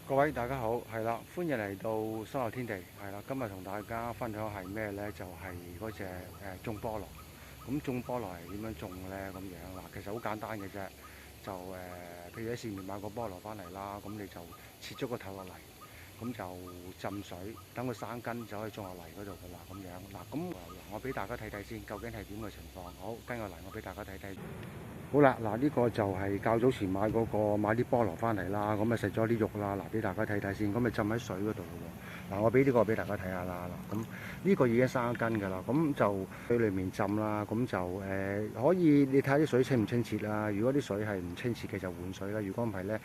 各位大家好，係啦，歡迎嚟到新樂天地，係啦，今日同大家分享係咩呢？就係嗰隻種菠蘿。咁種菠蘿係點樣種呢？咁樣嗱，其實好簡單嘅啫，就譬如喺市面買個菠蘿翻嚟啦，咁你就切咗個頭落嚟，咁就浸水，等佢生根就可以種落泥嗰度噶啦，咁樣嗱，咁我俾大家睇睇先，究竟係點嘅情況。好，跟我嚟，我俾大家睇睇。好啦，嗱呢個就係較早前買啲菠蘿翻嚟啦，咁啊食咗啲肉啦，嗱俾大家睇睇先，咁啊浸喺水嗰度喎。嗱我俾呢個俾大家睇下啦，嗱咁呢個已經生根㗎啦，咁就水裡面浸啦，咁就可以你睇下啲水清唔清澈啦。如果啲水係唔清澈嘅就換水啦，如果唔係咧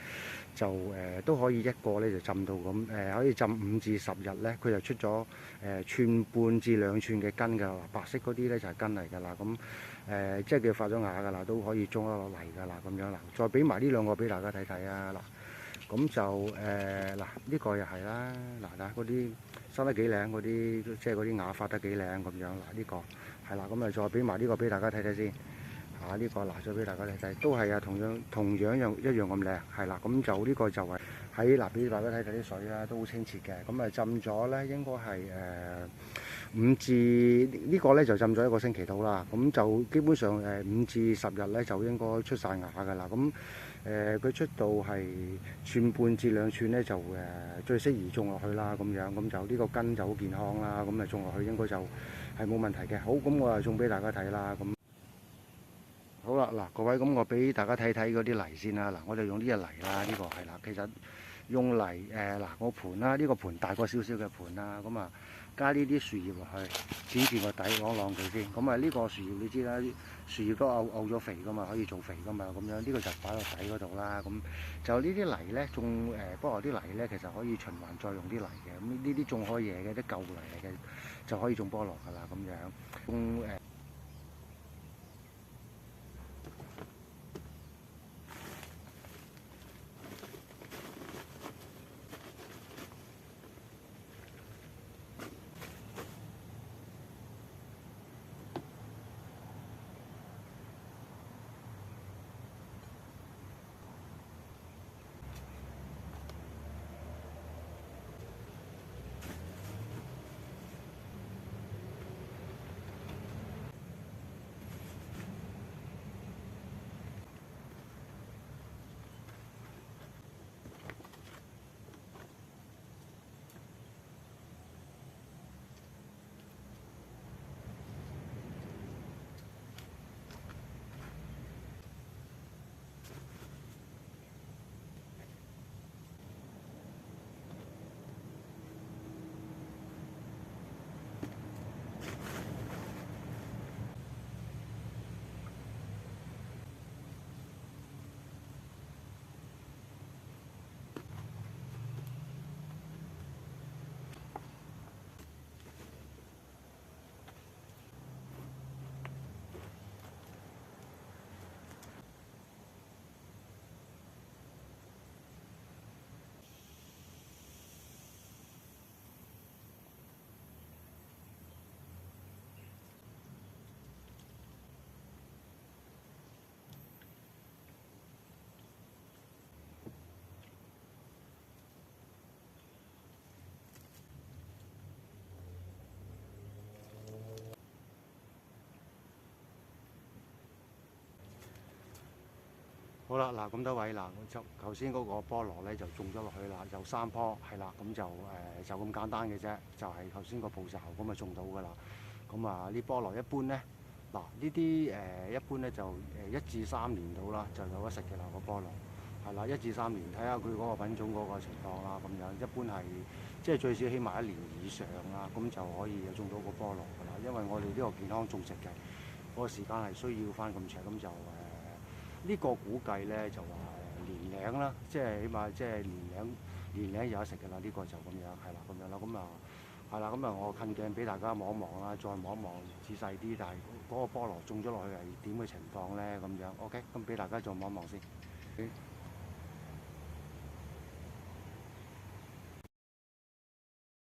就都可以一個咧就浸到咁可以浸5至10日咧，佢就出咗寸半至2寸嘅根㗎啦，白色嗰啲咧就係根嚟㗎啦，咁。即係叫發咗芽㗎啦，都可以種得落嚟㗎啦，咁樣啦。再俾埋呢兩個俾大家睇睇啊，嗱，咁就嗱呢個又係啦，嗱嗰啲生得幾靚嗰啲，即係嗰啲芽發得幾靚咁樣啦，呢個係啦，咁啊再俾埋呢個俾大家睇睇先，呢個嗱再俾大家睇睇，都係啊同樣一樣咁靚，係啦，咁就呢個就係喺嗱俾大家睇睇啲水啦，都好清澈嘅，咁啊浸咗咧應該係5至呢個咧就浸咗1個星期到啦，咁就基本上5至10日咧就應該出晒芽㗎啦。咁佢出到係寸半至2寸咧就最適宜種落去啦，咁樣咁就呢個根就好健康啦，咁啊種落去應該就係冇問題嘅。好，咁我啊種俾大家睇啦，咁好啦，嗱各位，咁我俾大家睇睇嗰啲泥先啦。嗱，我就用呢隻泥啦，呢個係啦，其實用泥嗱個盤啦，呢個盤大過少少嘅盤啦，咁啊。加呢啲樹葉落去，剪住個底，啷啷佢先。咁啊，呢個樹葉你知啦，樹葉都漚咗肥噶嘛，可以做肥噶嘛。咁樣呢個就擺落底嗰度啦。咁就呢啲泥咧，種菠蘿啲泥咧，其實可以循環再用啲泥嘅。咁呢啲種開嘢嘅，啲舊泥嚟嘅，就可以種菠蘿噶啦。咁樣種好啦，嗱咁多位嗱，就頭先嗰個菠蘿咧就種咗落去啦，有3棵係啦，咁就咁簡單嘅啫，就係頭先個步驟咁啊種到㗎啦。咁啊呢菠蘿一般咧，嗱呢啲一般咧就1至3年到啦，就有得食嘅啦個菠蘿。係啦，1至3年，睇下佢嗰個品種嗰個情況啦，咁樣一般係即係最少起碼1年以上啦，咁就可以種到個菠蘿㗎啦。因為我哋呢個健康種植嘅嗰個時間係需要翻咁長，咁就呢個估計咧就話年零啦，即係起碼即係年零有得食㗎啦。呢個就咁樣係啦，咁樣啦，咁啊係啦，咁啊我近鏡俾大家望一望啦，再望一望仔細啲，但係嗰個菠蘿種咗落去係點嘅情況咧？咁樣 OK，咁俾大家再望一望先。